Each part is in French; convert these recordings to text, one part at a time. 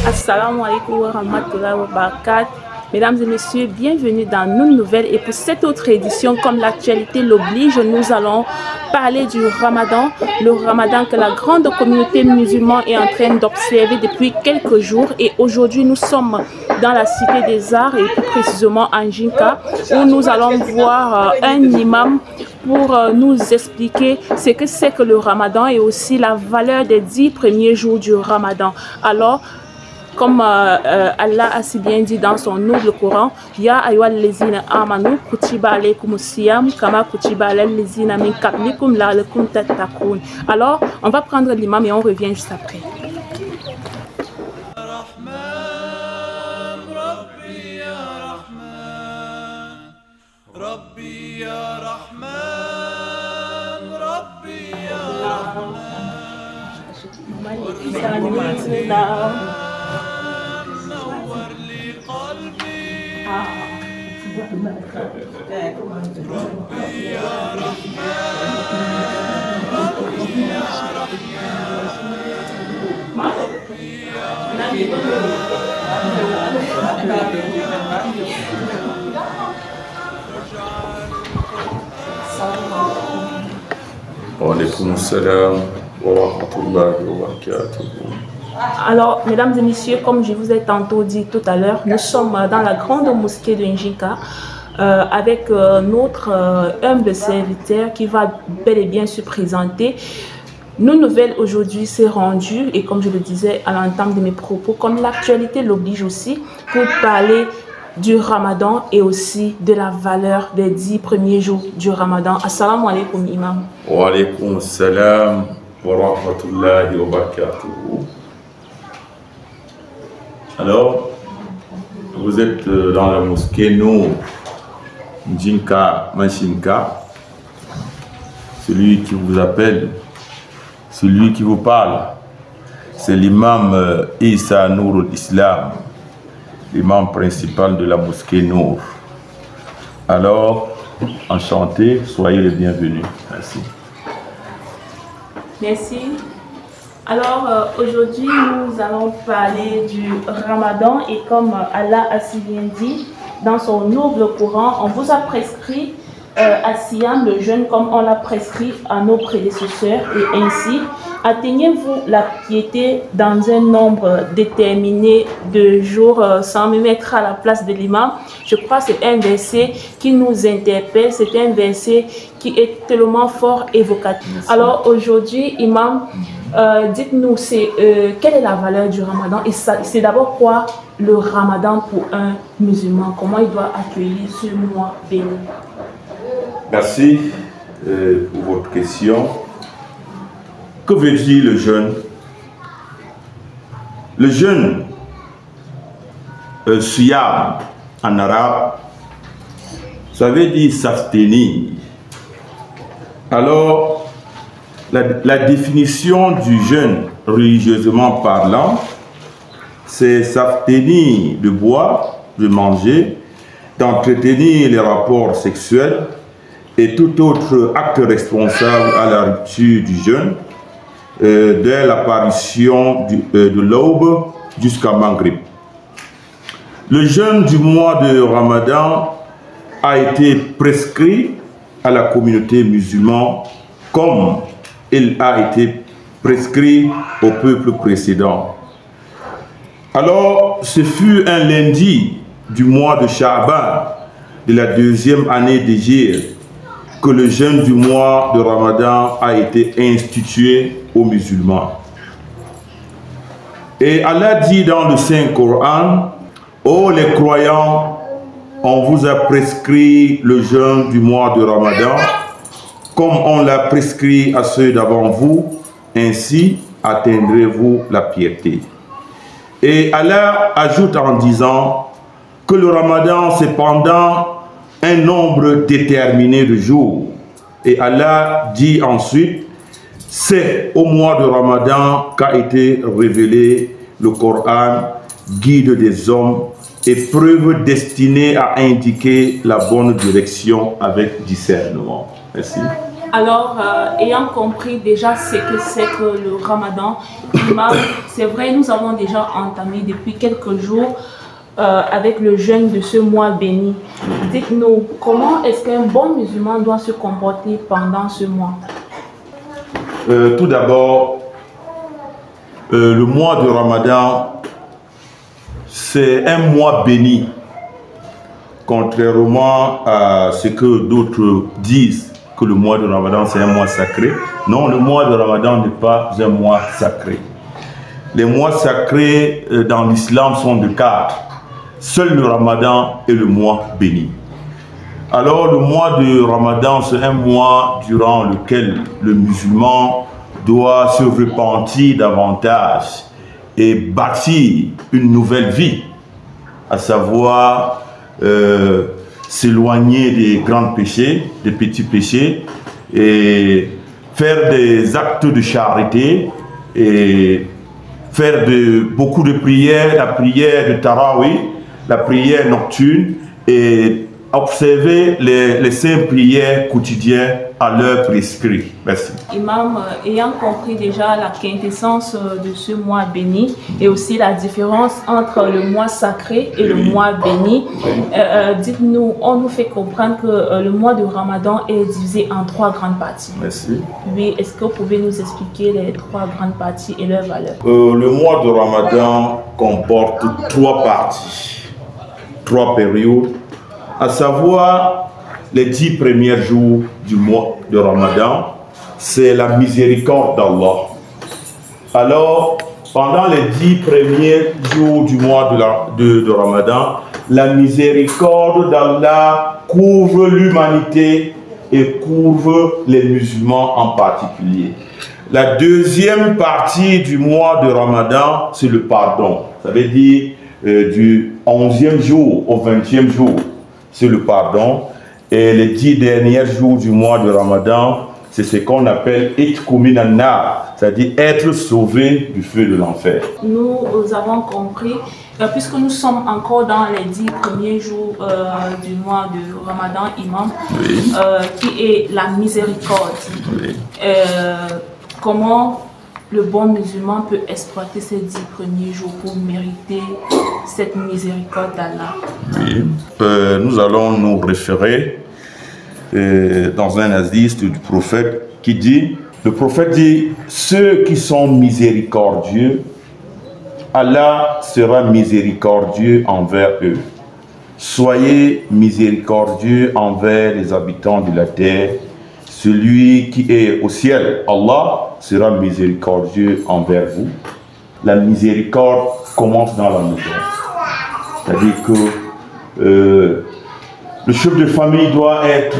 Assalamu alaikum wa rahmatullahi wa barakatuh. Mesdames et messieurs, bienvenue dans une nouvelle et pour cette autre édition, comme l'actualité l'oblige, nous allons parler du Ramadan. Le Ramadan que la grande communauté musulmane est en train d'observer depuis quelques jours. Et aujourd'hui, nous sommes dans la Cité des Arts et plus précisément en Jinka, où nous allons voir un imam pour nous expliquer ce que c'est que le Ramadan et aussi la valeur des 10 premiers jours du Ramadan. Alors, comme Allah a si bien dit dans son noble Coran, Ya ayyuhal lezina amanu kutiba alaykumus siyam kama kutiba alal lezina min qablikum la'allakum tattaqun. Alors, on va prendre l'imam et on revient juste après. Alors, mesdames et messieurs, comme je vous ai tantôt dit tout à l'heure, nous sommes dans la grande mosquée de Njinka avec notre humble serviteur qui va bel et bien se présenter. Nos nouvelles aujourd'hui s'est rendues et comme je le disais à l'entame de mes propos, comme l'actualité l'oblige aussi, pour parler du Ramadan et aussi de la valeur des 10 premiers jours du Ramadan. Assalamu alaikum, imam. Wa alaikum salam wa rahmatullahi wa barakatuh. Alors, vous êtes dans la mosquée Nour, Njinka Manchinka. Celui qui vous appelle, celui qui vous parle, c'est l'imam Issa Nourul Islam, l'imam principal de la mosquée Nour. Alors, enchanté, soyez les bienvenus. Merci. Merci. Alors, aujourd'hui, nous allons parler du Ramadan et comme Allah a si bien dit dans son noble Coran, on vous a prescrit à Siyam le jeûne comme on l'a prescrit à nos prédécesseurs et ainsi, atteignez-vous la piété dans un nombre déterminé de jours sans me mettre à la place de l'imam. Je crois que c'est un verset qui nous interpelle, c'est un verset qui est tellement fort évocatif. Alors aujourd'hui, imam, dites-nous, quelle est la valeur du Ramadan et c'est d'abord quoi le Ramadan pour un musulman? Comment il doit accueillir ce mois béni? Merci pour votre question. Que veut dire le jeûne? Le jeûne, siyam en arabe, ça veut dire s'abstenir. Alors, la définition du jeûne, religieusement parlant, c'est s'abstenir de boire, de manger, d'entretenir les rapports sexuels et tout autre acte responsable à la rupture du jeûne, dès l'apparition de l'aube jusqu'à Maghrib. Le jeûne du mois de Ramadan a été prescrit à la communauté musulmane comme il a été prescrit au peuple précédent. Alors, ce fut un lundi du mois de Sha'ban de la deuxième année d'Hégire que le jeûne du mois de Ramadan a été institué aux musulmans. Et Allah dit dans le Saint-Coran, ô les croyants, on vous a prescrit le jeûne du mois de Ramadan, comme on l'a prescrit à ceux d'avant vous, ainsi atteindrez-vous la piété. Et Allah ajoute en disant que le Ramadan c'est pendant un nombre déterminé de jours. Et Allah dit ensuite, c'est au mois de Ramadan qu'a été révélé le Coran, guide des hommes, épreuve destinée à indiquer la bonne direction avec discernement. Merci. Alors, ayant compris déjà ce que c'est que le Ramadan, c'est vrai, nous avons déjà entamé depuis quelques jours avec le jeûne de ce mois béni. Dites-nous, comment est-ce qu'un bon musulman doit se comporter pendant ce mois? Tout d'abord, le mois de Ramadan, c'est un mois béni. Contrairement à ce que d'autres disent, que le mois de Ramadan c'est un mois sacré. Non, le mois de Ramadan n'est pas un mois sacré. Les mois sacrés dans l'islam sont de 4. Seul le Ramadan est le mois béni. Alors le mois de Ramadan, c'est un mois durant lequel le musulman doit se repentir davantage et bâtir une nouvelle vie, à savoir s'éloigner des grands péchés, des petits péchés, et faire des actes de charité et faire beaucoup de prières, la prière de Tarawih, la prière nocturne, et observer les 5 prières quotidiennes à l'heure prescrite. Merci. Imam, ayant compris déjà la quintessence de ce mois béni et aussi la différence entre le mois sacré et le mois béni, dites-nous, on nous fait comprendre que le mois de Ramadan est divisé en 3 grandes parties. Merci. Oui, est-ce que vous pouvez nous expliquer les 3 grandes parties et leurs valeurs? Le mois de Ramadan comporte 3 parties, 3 périodes, à savoir les 10 premiers jours du mois de Ramadan, c'est la miséricorde d'Allah. Alors, pendant les 10 premiers jours du mois de Ramadan, la miséricorde d'Allah couvre l'humanité et couvre les musulmans en particulier. La deuxième partie du mois de Ramadan, c'est le pardon. Ça veut dire du 11e jour au 20e jour, c'est le pardon. Et les 10 derniers jours du mois de Ramadan, c'est ce qu'on appelle Itqu minan nar, c'est-à-dire être sauvé du feu de l'enfer. Nous avons compris, puisque nous sommes encore dans les 10 premiers jours du mois de Ramadan, Imam, oui, qui est la miséricorde. Oui. Comment le bon musulman peut exploiter ces 10 premiers jours pour mériter cette miséricorde d'Allah? Oui, nous allons nous référer dans un hadith du prophète qui dit, le prophète dit, ceux qui sont miséricordieux, Allah sera miséricordieux envers eux. Soyez miséricordieux envers les habitants de la terre. Celui qui est au ciel, Allah, sera miséricordieux envers vous. La miséricorde commence dans la maison. C'est-à-dire que le chef de famille doit être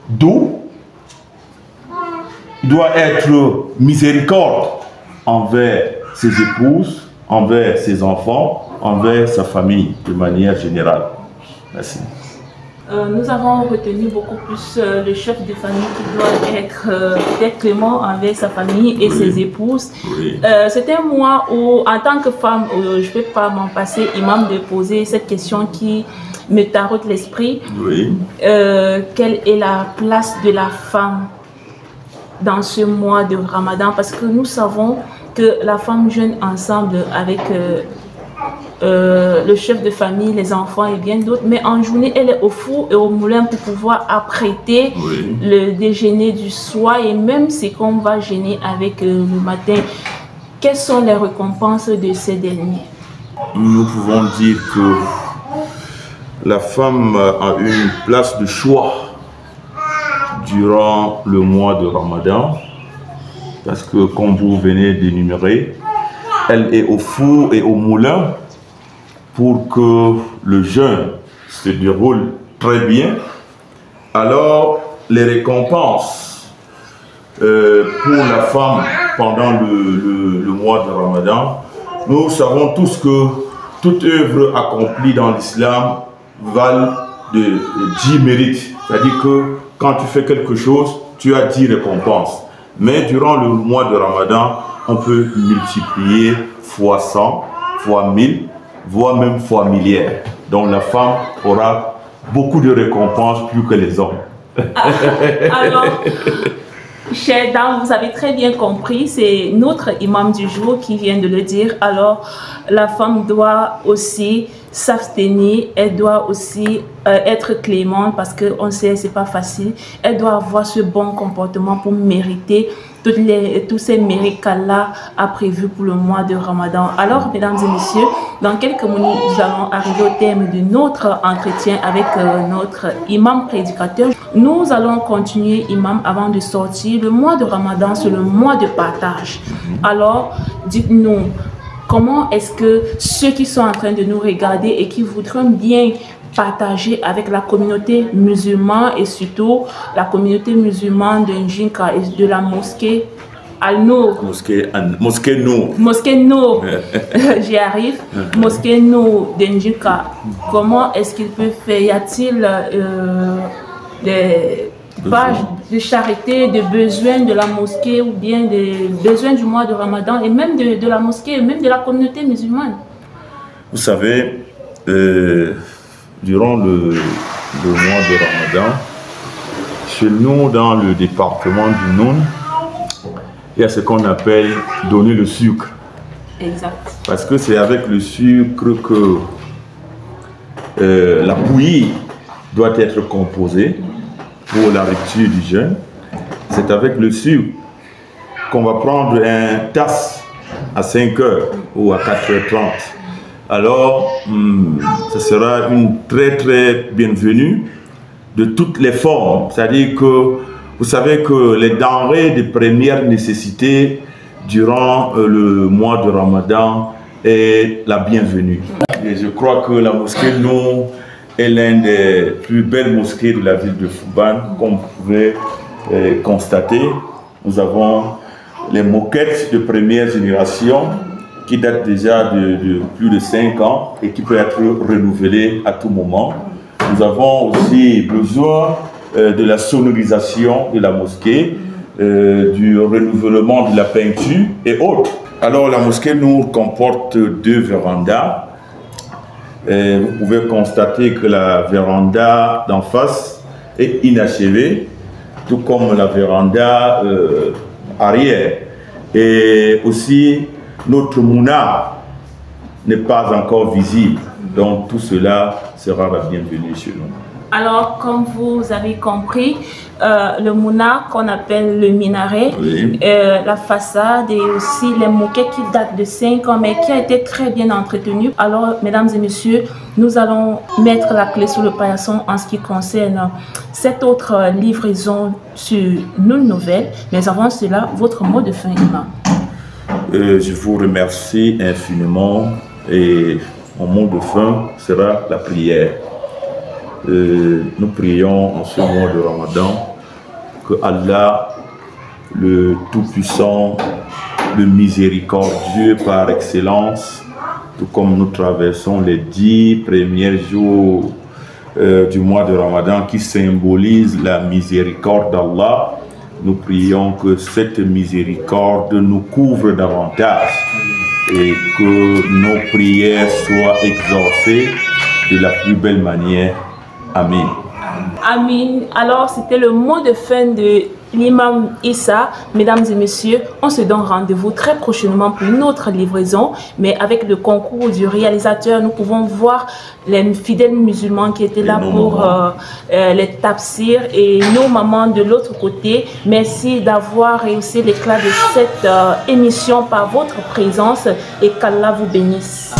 doux, il doit être miséricorde envers ses épouses, envers ses enfants, envers sa famille de manière générale. Merci. Nous avons retenu beaucoup plus le chef de famille qui doit être clément envers sa famille et ses épouses. Oui. C'est un mois où, en tant que femme, je ne peux pas m'en passer, Imam, de poser cette question qui me tarote l'esprit. Oui. Quelle est la place de la femme dans ce mois de Ramadan? Parce que nous savons que la femme jeûne ensemble avec le chef de famille, les enfants et bien d'autres, mais en journée elle est au four et au moulin pour pouvoir apprêter oui, le déjeuner du soir et même ce qu'on va gêner avec le matin. Quelles sont les récompenses de ces derniers? Nous pouvons dire que la femme a une place de choix durant le mois de Ramadan parce que, comme vous venez d'énumérer, elle est au four et au moulin pour que le jeûne se déroule très bien. Alors, les récompenses pour la femme pendant le mois de Ramadan, nous savons tous que toute œuvre accomplie dans l'islam valent de 10 mérites. C'est-à-dire que quand tu fais quelque chose, tu as 10 récompenses. Mais durant le mois de Ramadan, on peut multiplier fois 100, fois 1000, voire même fois milliards. Donc la femme aura beaucoup de récompenses plus que les hommes. Alors, chers dames, vous avez très bien compris, c'est notre imam du jour qui vient de le dire. Alors, la femme doit aussi s'abstenir, elle doit aussi être clémente parce qu'on sait c'est pas facile. Elle doit avoir ce bon comportement pour mériter tous ces mérites qu'Allah a prévus pour le mois de Ramadan. Alors, mesdames et messieurs, dans quelques minutes, nous allons arriver au terme de notre entretien avec notre imam prédicateur. Nous allons continuer, imam, avant de sortir. Le mois de Ramadan, c'est le mois de partage. Alors, dites-nous, comment est-ce que ceux qui sont en train de nous regarder et qui voudraient bien partager avec la communauté musulmane et surtout la communauté musulmane de Njinka et de la mosquée Al-Nour. Mosquée Nour. Mosquée Nour. J'y arrive. Mosquée Nour de Njinka. Comment est-ce qu'il peut faire? Y a-t-il des pages de charité, de besoins de la mosquée ou bien des besoins du mois de Ramadan et même de la mosquée, même de la communauté musulmane? Vous savez, durant le mois de Ramadan, chez nous, dans le département du Noun, il y a ce qu'on appelle donner le sucre. Exact. Parce que c'est avec le sucre que la bouillie doit être composée pour la rupture du jeûne. C'est avec le sucre qu'on va prendre une tasse à 5 h ou à 4h30. Alors, ce sera une très bienvenue de toutes les formes. C'est-à-dire que vous savez que les denrées de première nécessité durant le mois de Ramadan est la bienvenue. Et je crois que la mosquée Nour est l'une des plus belles mosquées de la ville de Fouban, comme vous pouvez constater. Nous avons les moquettes de première génération qui datent déjà de plus de 5 ans et qui peut être renouvelées à tout moment. Nous avons aussi besoin de la sonorisation de la mosquée, du renouvellement de la peinture et autres. Alors la mosquée Nour comporte 2 vérandas. Vous pouvez constater que la véranda d'en face est inachevée, tout comme la véranda arrière. Et aussi, notre mouna n'est pas encore visible. Donc tout cela sera la bienvenue chez nous. Alors, comme vous avez compris, le mouna qu'on appelle le minaret, oui, la façade et aussi les moquettes qui datent de 5 ans mais qui a été très bien entretenue. Alors, mesdames et messieurs, nous allons mettre la clé sur le paillasson en ce qui concerne cette autre livraison sur Nouvelle Nouvelle. Mais avant cela, votre mot de fin, imam. Je vous remercie infiniment et mon mot de fin sera la prière. Nous prions en ce mois de Ramadan que Allah, le Tout-Puissant, le Miséricordieux par excellence, tout comme nous traversons les 10 premiers jours du mois de Ramadan qui symbolisent la miséricorde d'Allah, nous prions que cette miséricorde nous couvre davantage et que nos prières soient exaucées de la plus belle manière. Amen. Amen. Alors, c'était le mot de fin de l'imam Issa. Mesdames et messieurs, on se donne rendez-vous très prochainement pour une autre livraison. Mais avec le concours du réalisateur, nous pouvons voir les fidèles musulmans qui étaient là pour les tafsirs et nos mamans de l'autre côté. Merci d'avoir réussi l'éclat de cette émission par votre présence et qu'Allah vous bénisse.